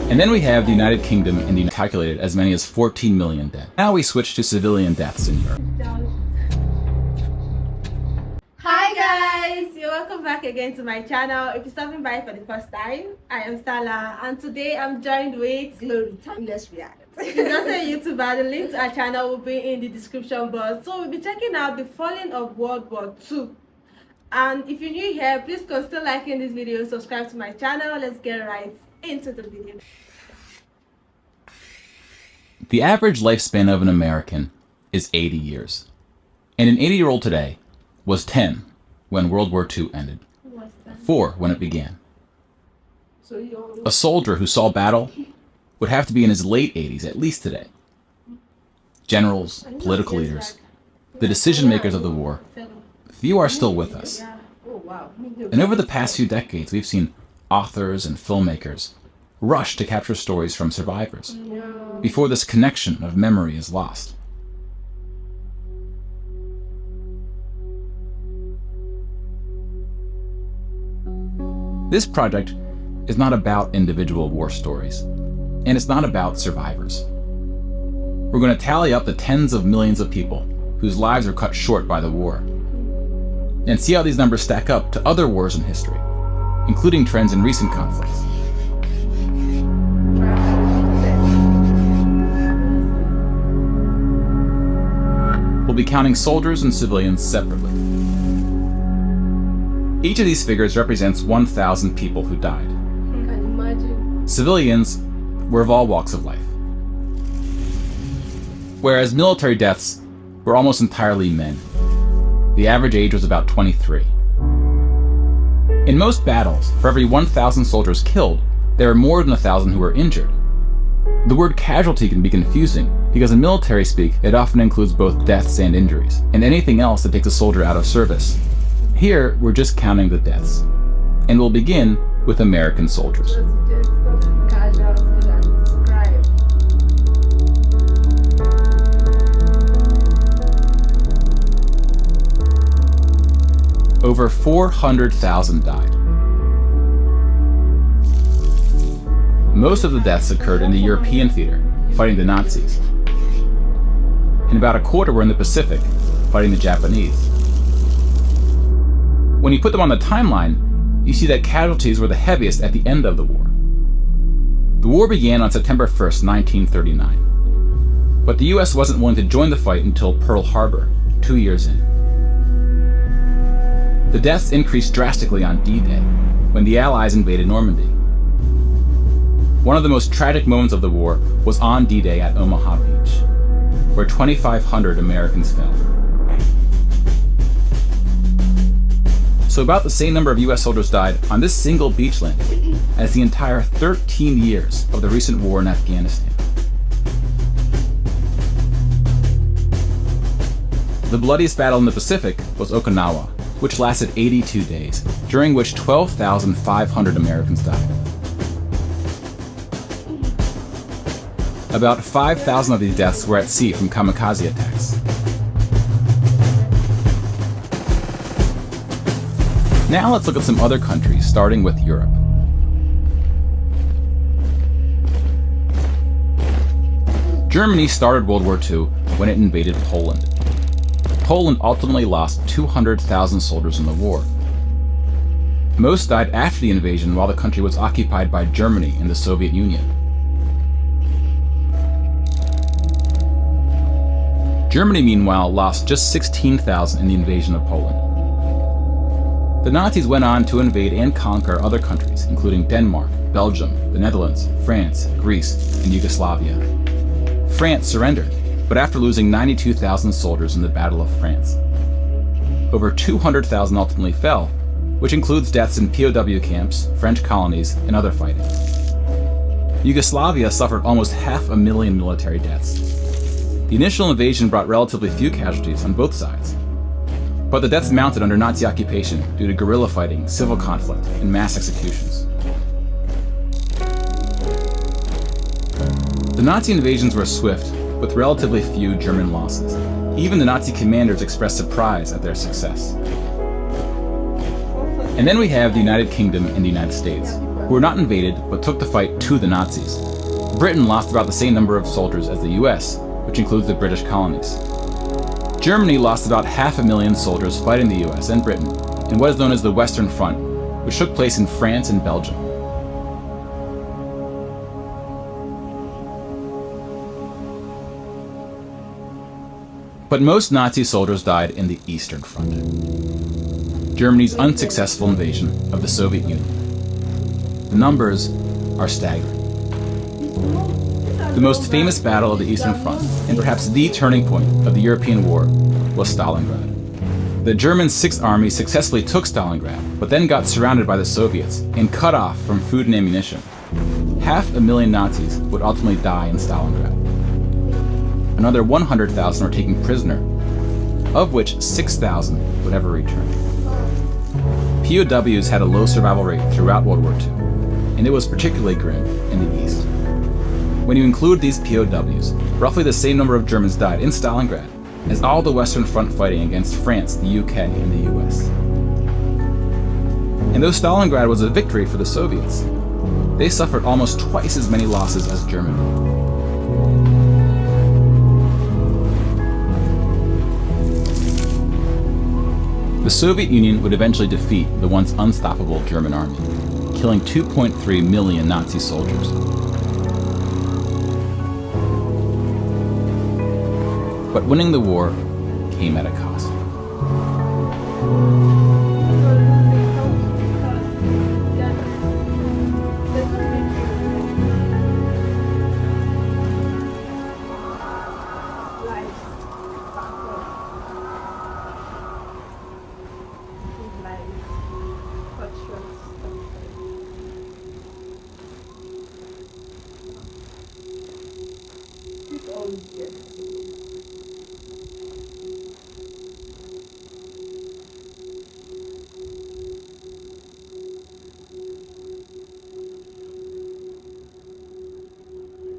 And then we have the United Kingdom and the calculated as many as 14 million dead. Now we switch to civilian deaths in Europe. Hi guys, you're welcome back again to my channel. If you're stopping by for the first time, I am Stella, and today I'm joined with Glory Timeless React. She's also a YouTuber. The link to our channel will be in the description box. So we'll be checking out the falling of World War II. And if you're new here, please consider liking this video, subscribe to my channel. Let's get right into the video. The average lifespan of an American is 80 years. And an 80-year-old today was 10 when World War II ended, 4 when it began. A soldier who saw battle would have to be in his late 80s at least today. Generals, political leaders, the decision makers of the war, few are still with us. And over the past few decades, we've seen authors and filmmakers rush to capture stories from survivors before this connection of memory is lost. This project is not about individual war stories, and it's not about survivors. We're going to tally up the tens of millions of people whose lives are cut short by the war, and see how these numbers stack up to other wars in history, including trends in recent conflicts. We'll be counting soldiers and civilians separately. Each of these figures represents 1,000 people who died. I can imagine. Civilians were of all walks of life, whereas military deaths were almost entirely men. The average age was about 23. In most battles, for every 1,000 soldiers killed, there are more than 1,000 who were injured. The word casualty can be confusing because in military speak, it often includes both deaths and injuries, and anything else that takes a soldier out of service. Here, we're just counting the deaths, and we'll begin with American soldiers. Over 400,000 died. Most of the deaths occurred in the European theater, fighting the Nazis. And about a quarter were in the Pacific, fighting the Japanese. When you put them on the timeline, you see that casualties were the heaviest at the end of the war. The war began on September 1st, 1939. But the US wasn't willing to join the fight until Pearl Harbor, 2 years in. The deaths increased drastically on D-Day, when the Allies invaded Normandy. One of the most tragic moments of the war was on D-Day at Omaha Beach, where 2,500 Americans fell. So about the same number of US soldiers died on this single beach landing as the entire 13 years of the recent war in Afghanistan. The bloodiest battle in the Pacific was Okinawa, which lasted 82 days, during which 12,500 Americans died. About 5,000 of these deaths were at sea from kamikaze attacks. Now let's look at some other countries, starting with Europe. Germany started World War II when it invaded Poland. Poland ultimately lost 200,000 soldiers in the war. Most died after the invasion while the country was occupied by Germany and the Soviet Union. Germany, meanwhile, lost just 16,000 in the invasion of Poland. The Nazis went on to invade and conquer other countries, including Denmark, Belgium, the Netherlands, France, Greece, and Yugoslavia. France surrendered, but after losing 92,000 soldiers in the Battle of France. Over 200,000 ultimately fell, which includes deaths in POW camps, French colonies, and other fighting. Yugoslavia suffered almost 500,000 military deaths. The initial invasion brought relatively few casualties on both sides, but the deaths mounted under Nazi occupation due to guerrilla fighting, civil conflict, and mass executions. The Nazi invasions were swift, with relatively few German losses. Even the Nazi commanders expressed surprise at their success. And then we have the United Kingdom and the United States, who were not invaded but took the fight to the Nazis. Britain lost about the same number of soldiers as the US, which includes the British colonies. Germany lost about 500,000 soldiers fighting the US and Britain in what is known as the Western Front, which took place in France and Belgium. But most Nazi soldiers died in the Eastern Front, Germany's unsuccessful invasion of the Soviet Union. The numbers are staggering. The most famous battle of the Eastern Front, and perhaps the turning point of the European war, was Stalingrad. The German Sixth Army successfully took Stalingrad, but then got surrounded by the Soviets and cut off from food and ammunition. 500,000 Nazis would ultimately die in Stalingrad. Another 100,000 were taken prisoner, of which 6,000 would ever return. POWs had a low survival rate throughout World War II, and it was particularly grim in the East. When you include these POWs, roughly the same number of Germans died in Stalingrad as all the Western Front fighting against France, the UK, and the US. And though Stalingrad was a victory for the Soviets, they suffered almost twice as many losses as Germany. The Soviet Union would eventually defeat the once unstoppable German army, killing 2.3 million Nazi soldiers. But winning the war came at a cost.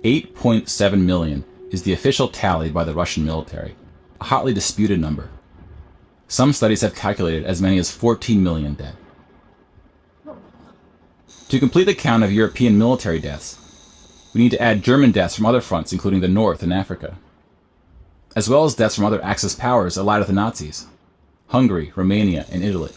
$8.7 million is the official tally by the Russian military, a hotly disputed number. Some studies have calculated as many as 14 million dead. To complete the count of European military deaths, we need to add German deaths from other fronts, including the North and Africa, as well as deaths from other Axis powers allied with the Nazis: Hungary, Romania, and Italy.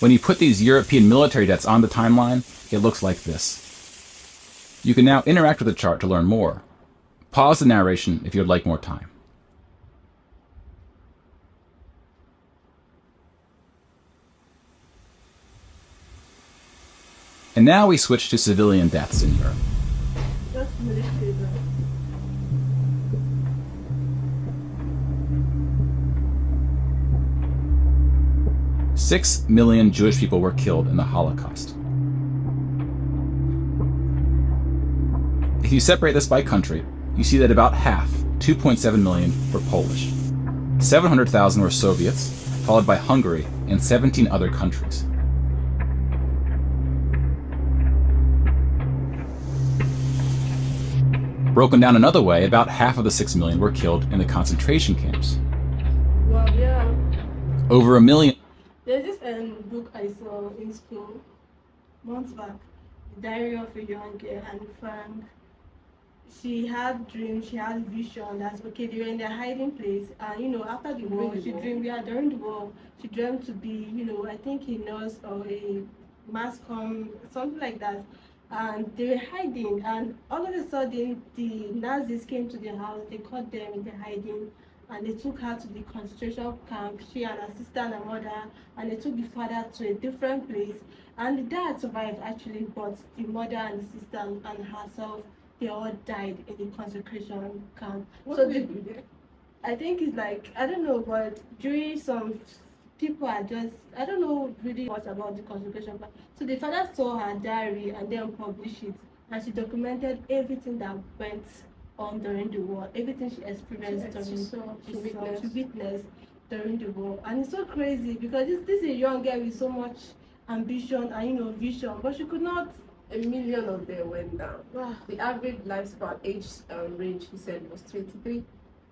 When you put these European military deaths on the timeline, it looks like this. You can now interact with the chart to learn more. Pause the narration if you would like more time. And now we switch to civilian deaths in Europe. 6 million Jewish people were killed in the Holocaust. If you separate this by country, you see that about half, 2.7 million, were Polish. 700,000 were Soviets, followed by Hungary and 17 other countries. Broken down another way, about half of the 6 million were killed in the concentration camps. Well, yeah. Over 1 million. There's this book I saw in school months back, The Diary of a Young Girl, and Frank. She had dreams, she had vision that okay, they were in their hiding place, and after the war, she dreamed, during the war, she dreamt to be, I think a nurse or a mass comm, something like that. And they were hiding, and all of a sudden the Nazis came to their house, they caught them in their hiding, and they took her to the concentration camp, she and her sister and her mother, and they took the father to a different place. And the dad survived actually, but the mother and the sister and herself, they all died in the concentration camp. What So did they do there? I think it's like, I don't know, but during some people are just, I don't know really much about the concentration camp. So the father saw her diary and then published it, and she documented everything that went on during the war, everything she experienced She she witnessed during the war. And it's so crazy because this is a young girl with so much ambition and vision, but she could not. 1 million of them went down. Wow. The average lifespan age range, he said, was 23.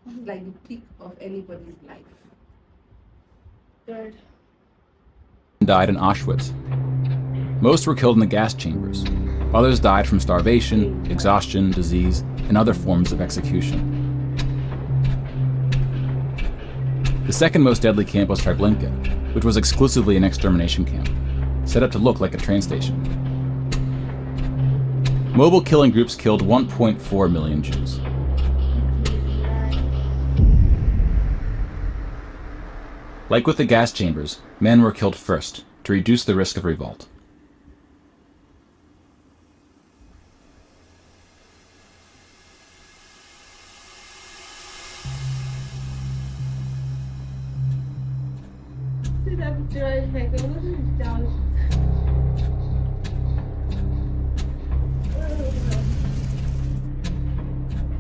It's like the peak of anybody's life. God. died in Auschwitz. Most were killed in the gas chambers. Others died from starvation, exhaustion, disease, and other forms of execution. The second most deadly camp was Treblinka, which was exclusively an extermination camp, set up to look like a train station. Mobile killing groups killed 1.4 million Jews. Like with the gas chambers, men were killed first to reduce the risk of revolt.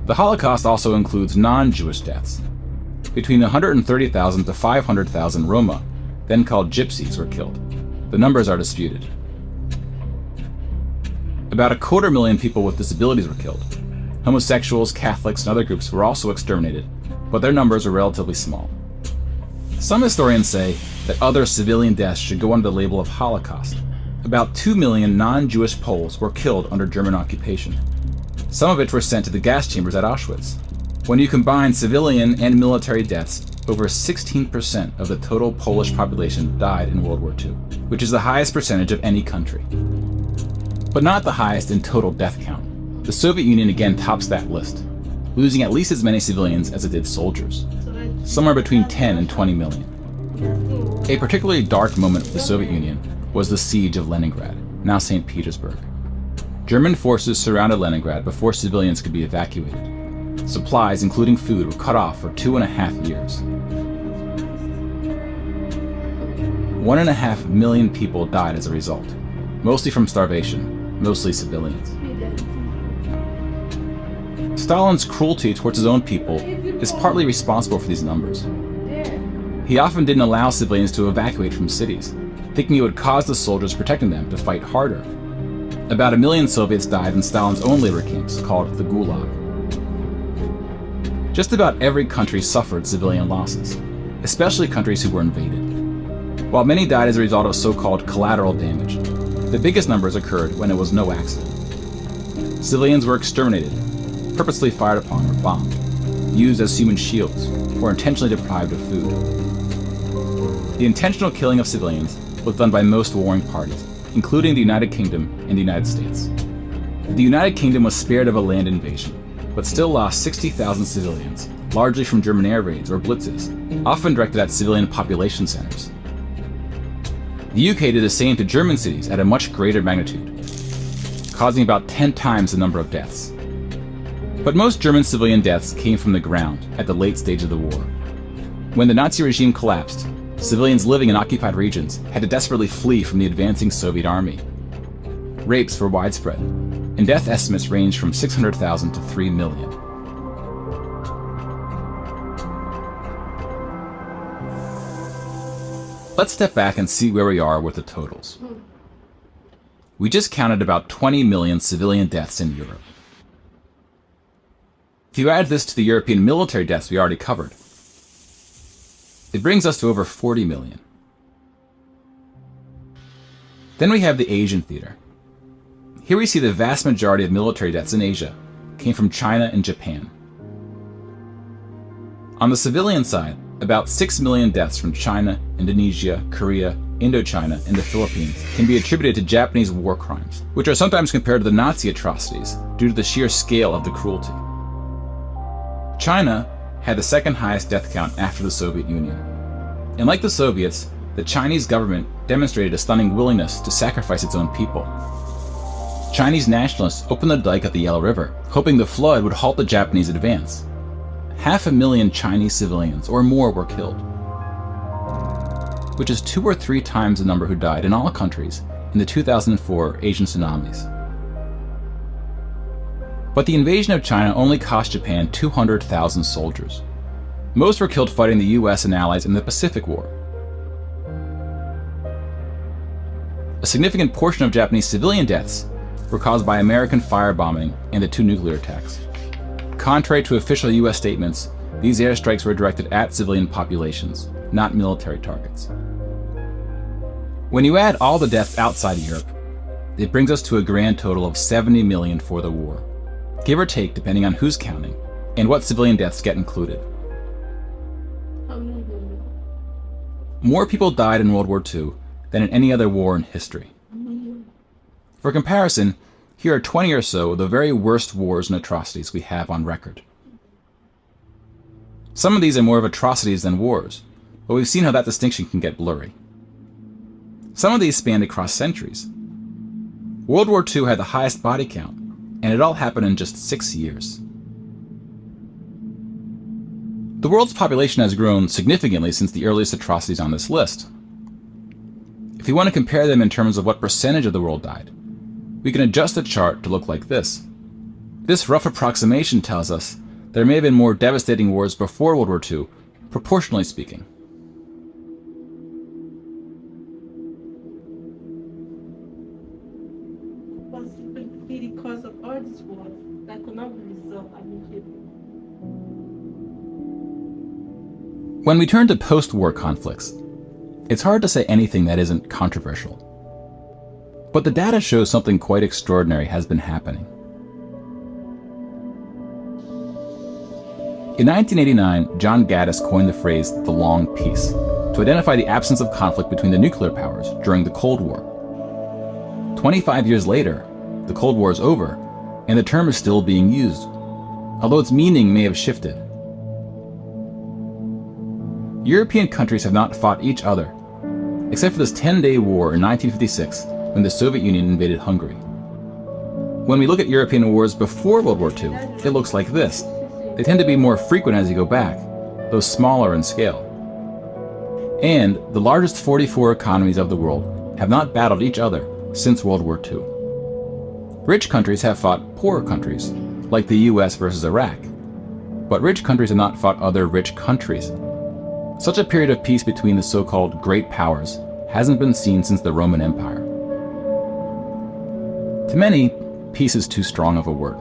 The Holocaust also includes non-Jewish deaths. Between 130,000 to 500,000 Roma, then called Gypsies, were killed. The numbers are disputed. About 250,000 people with disabilities were killed. Homosexuals, Catholics, and other groups were also exterminated, but their numbers are relatively small. Some historians say that other civilian deaths should go under the label of Holocaust. About 2 million non-Jewish Poles were killed under German occupation. Some of which were sent to the gas chambers at Auschwitz. When you combine civilian and military deaths, over 16% of the total Polish population died in World War II, which is the highest percentage of any country. But not the highest in total death count. The Soviet Union again tops that list, losing at least as many civilians as it did soldiers, somewhere between 10 and 20 million. A particularly dark moment for the Soviet Union was the siege of Leningrad, now St. Petersburg. German forces surrounded Leningrad before civilians could be evacuated. Supplies, including food, were cut off for 2.5 years. 1.5 million people died as a result, mostly from starvation, mostly civilians. Stalin's cruelty towards his own people is partly responsible for these numbers. He often didn't allow civilians to evacuate from cities, thinking it would cause the soldiers protecting them to fight harder. About 1 million Soviets died in Stalin's own labor camps, called the Gulag. Just about every country suffered civilian losses, especially countries who were invaded. While many died as a result of so-called collateral damage, the biggest numbers occurred when it was no accident. Civilians were exterminated, purposely fired upon or bombed, used as human shields, or intentionally deprived of food. The intentional killing of civilians was done by most warring parties, including the United Kingdom and the United States. The United Kingdom was spared of a land invasion, but still lost 60,000 civilians, largely from German air raids or blitzes, often directed at civilian population centers. The UK did the same to German cities at a much greater magnitude, causing about 10 times the number of deaths. But most German civilian deaths came from the ground at the late stage of the war. When the Nazi regime collapsed, civilians living in occupied regions had to desperately flee from the advancing Soviet army. Rapes were widespread, and death estimates ranged from 600,000 to 3 million. Let's step back and see where we are with the totals. We just counted about 20 million civilian deaths in Europe. If you add this to the European military deaths we already covered, it brings us to over 40 million. Then we have the Asian theater. Here we see the vast majority of military deaths in Asia came from China and Japan. On the civilian side, about 6 million deaths from China, Indonesia, Korea, Indochina, and the Philippines can be attributed to Japanese war crimes, which are sometimes compared to the Nazi atrocities due to the sheer scale of the cruelty. China had the second highest death count after the Soviet Union. And like the Soviets, the Chinese government demonstrated a stunning willingness to sacrifice its own people. Chinese nationalists opened the dike at the Yellow River, hoping the flood would halt the Japanese advance. 500,000 Chinese civilians or more were killed, which is 2 or 3 times the number who died in all countries in the 2004 Asian tsunamis. But the invasion of China only cost Japan 200,000 soldiers. Most were killed fighting the US and allies in the Pacific War. A significant portion of Japanese civilian deaths were caused by American firebombing and the 2 nuclear attacks. Contrary to official US statements, these airstrikes were directed at civilian populations, not military targets. When you add all the deaths outside Europe, it brings us to a grand total of 70 million for the war, give or take depending on who's counting and what civilian deaths get included. More people died in World War II than in any other war in history. For comparison, here are 20 or so of the very worst wars and atrocities we have on record. Some of these are more of atrocities than wars, but we've seen how that distinction can get blurry. Some of these spanned across centuries. World War II had the highest body count, and it all happened in just 6 years. The world's population has grown significantly since the earliest atrocities on this list. If you want to compare them in terms of what percentage of the world died, we can adjust the chart to look like this. This rough approximation tells us there may have been more devastating wars before World War II, proportionally speaking. Possibly because of all these wars that could not be resolved amicably. When we turn to post-war conflicts, it's hard to say anything that isn't controversial. But the data shows something quite extraordinary has been happening. In 1989, John Gaddis coined the phrase the long peace to identify the absence of conflict between the nuclear powers during the Cold War. 25 years later, the Cold War is over, and the term is still being used, although its meaning may have shifted. European countries have not fought each other, except for this 10-day war in 1956 when the Soviet Union invaded Hungary. When we look at European wars before World War II, it looks like this. They tend to be more frequent as you go back, though smaller in scale. And the largest 44 economies of the world have not battled each other since World War II. Rich countries have fought poorer countries, like the US versus Iraq, but rich countries have not fought other rich countries. Such a period of peace between the so-called great powers hasn't been seen since the Roman Empire. To many, peace is too strong of a word.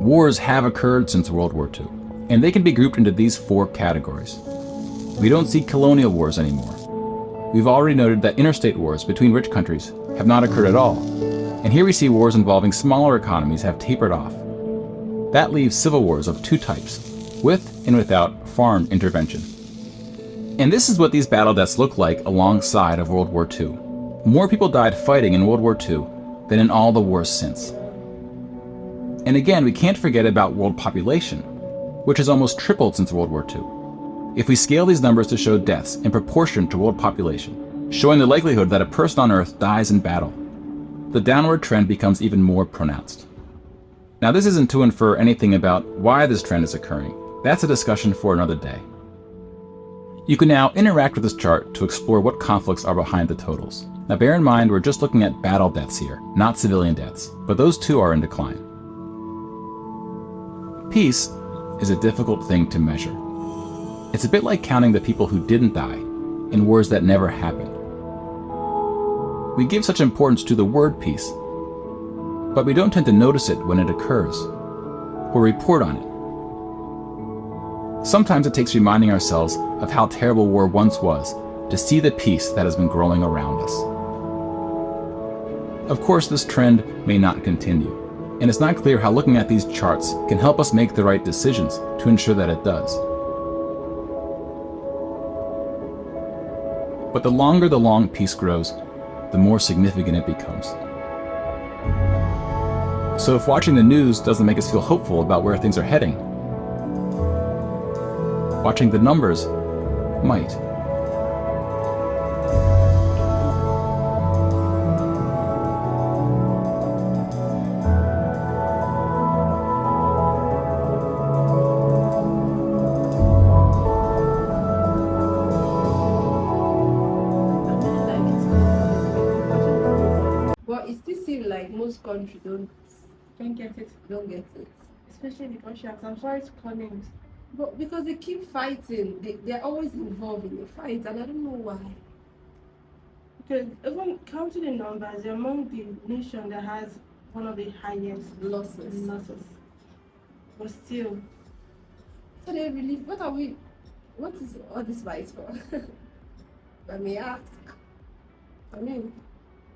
Wars have occurred since World War II, and they can be grouped into these 4 categories. We don't see colonial wars anymore. We've already noted that interstate wars between rich countries have not occurred at all, and here we see wars involving smaller economies have tapered off. That leaves civil wars of 2 types, with and without foreign intervention. And this is what these battle deaths look like alongside of World War II. More people died fighting in World War II than in all the wars since. And again, we can't forget about world population, which has almost tripled since World War II. If we scale these numbers to show deaths in proportion to world population, showing the likelihood that a person on Earth dies in battle, the downward trend becomes even more pronounced. Now, this isn't to infer anything about why this trend is occurring. That's a discussion for another day. You can now interact with this chart to explore what conflicts are behind the totals. Now bear in mind, we're just looking at battle deaths here, not civilian deaths, but those too are in decline. Peace is a difficult thing to measure. It's a bit like counting the people who didn't die in wars that never happened. We give such importance to the word peace, but we don't tend to notice it when it occurs, or report on it. Sometimes it takes reminding ourselves of how terrible war once was to see the peace that has been growing around us. Of course, this trend may not continue, and it's not clear how looking at these charts can help us make the right decisions to ensure that it does. But the longer the long peace grows, the more significant it becomes. So if watching the news doesn't make us feel hopeful about where things are heading, watching the numbers might. But it still seems like most countries don't Get it. get it. Especially the Russians. I'm sorry to call names. But because they keep fighting, they're always involved in the fight, and I don't know why. Because even counting the numbers, they're among the nation that has one of the highest Losses. But still, So they really, what is all this fight for? I may ask. I mean,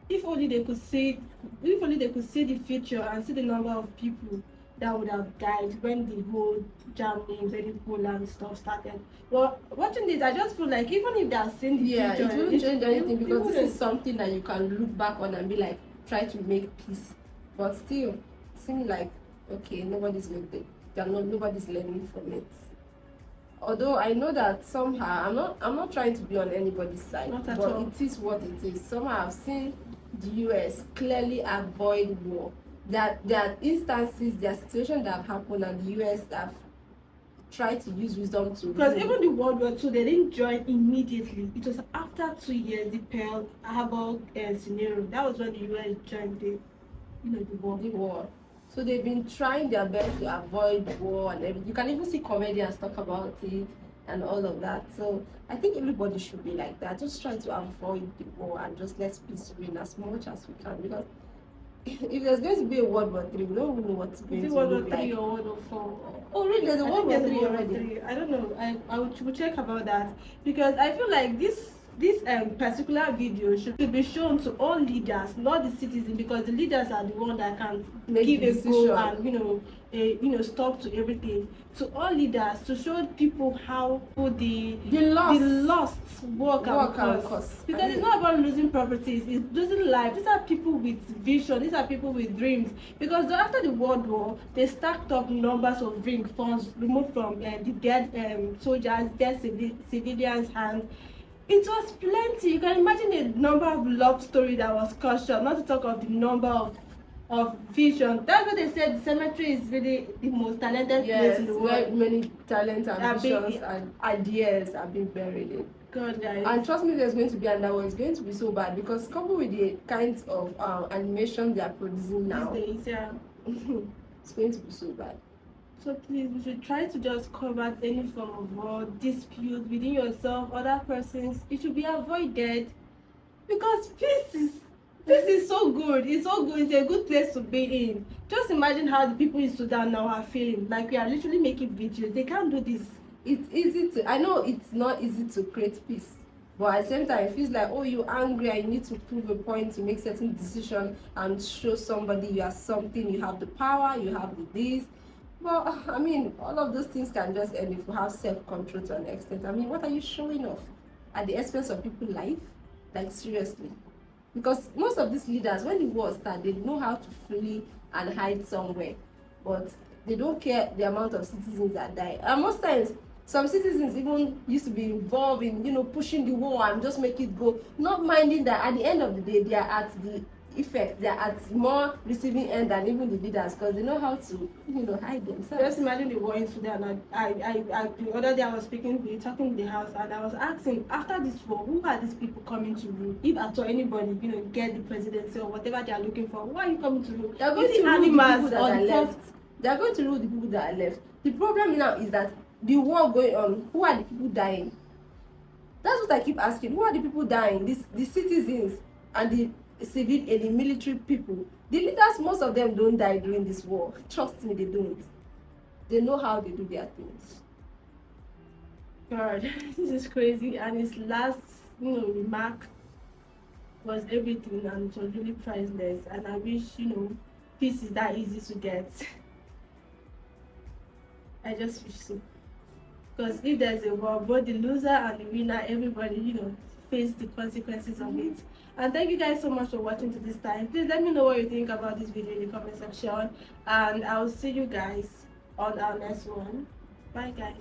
if only they could see, the future and see the number of people that would have died when the whole Germany invading Poland stuff started. Well, watching this, I just feel like even if they are seeing the yeah, future, it wouldn't change anything it because this wouldn't. is something that you can look back on and be like, try to make peace. But still, it seems like, okay, nobody's learning from it. Although I know that somehow I'm not trying to be on anybody's side, Not at but all. it is what it is. Somehow I've seen the US clearly avoid war. There are instances, there are situations that have happened, and the US have tried to use wisdom to. Because even the World War II, they didn't join immediately. It was after 2 years, the Pearl Harbor scenario. That was when the US joined the war. The war. So they've been trying their best to avoid war and everything. You can even see comedians talk about it and all of that. So I think everybody should be like that. Just try to avoid the war and just let peace reign as much as we can. Because if there's going to be a World War III, we don't even know what's going Is it to World War look III like. or World War IV? Oh really? There's a I World think War there's a III World War already. III. I don't know. I will check about that because I feel like this particular video should be shown to all leaders, not the citizens, because the leaders are the one that can Make give the a go decision. and stop to everything. To all leaders to show people how the lost work and cause. Because it's not about losing properties, it's losing life. These are people with vision, these are people with dreams. Because after the World War, they stacked up numbers of ring funds removed from the dead soldiers, dead civilians' hands. It was plenty. You can imagine the number of love story that was cut short, not to talk of the number of vision. That's what they said. The cemetery is really the most talented place in the world. Where many talents and visions and ideas have been buried in. God, guys. And trust me, there's going to be another one. It's going to be so bad because coupled with the kinds of animation they are producing now, these days, yeah. it's going to be so bad. So please, we should try to just combat any form of war, dispute within yourself, other persons. It should be avoided because peace is so good. It's so good. It's a good place to be in. Just imagine how the people in Sudan now are feeling. Like we are literally making videos. They can't do this. It's easy to. I know it's not easy to create peace, but at the same time, it feels like, oh, you're angry and you need to prove a point to make certain decision and show somebody you are something. You have the power. You have the this. But I mean, all of those things can just end if you have self-control to an extent. I mean, what are you showing off at the expense of people's life? Like seriously, because most of these leaders, when the war starts, they know how to flee and hide somewhere, but they don't care the amount of citizens that die. And most times, some citizens even used to be involved in pushing the war and just make it go, not minding that at the end of the day they are at the effect, they are at more receiving end than even the leaders because they know how to hide themselves. Just imagine the war in Sudan. I the other day I was talking to the house and I was asking, after this war, who are these people coming to rule? If at all anybody get the presidency or whatever they are looking for, why are you coming to rule? They are going to rule the people that are left. They are going to rule the people that are left. The problem now is that the war going on, who are the people dying? That's what I keep asking. Who are the people dying? The citizens and the civil and the military people. The leaders, most of them don't die during this war. Trust me, they don't. They know how they do their things. God, this is crazy. And his last remark was everything, and it was really priceless. And I wish peace is that easy to get. I just wish so. Because if there's a war, both the loser and the winner, everybody face the consequences of it. And thank you guys so much for watching to this time. Please let me know what you think about this video in the comment section, and I'll see you guys on our next one. Bye guys.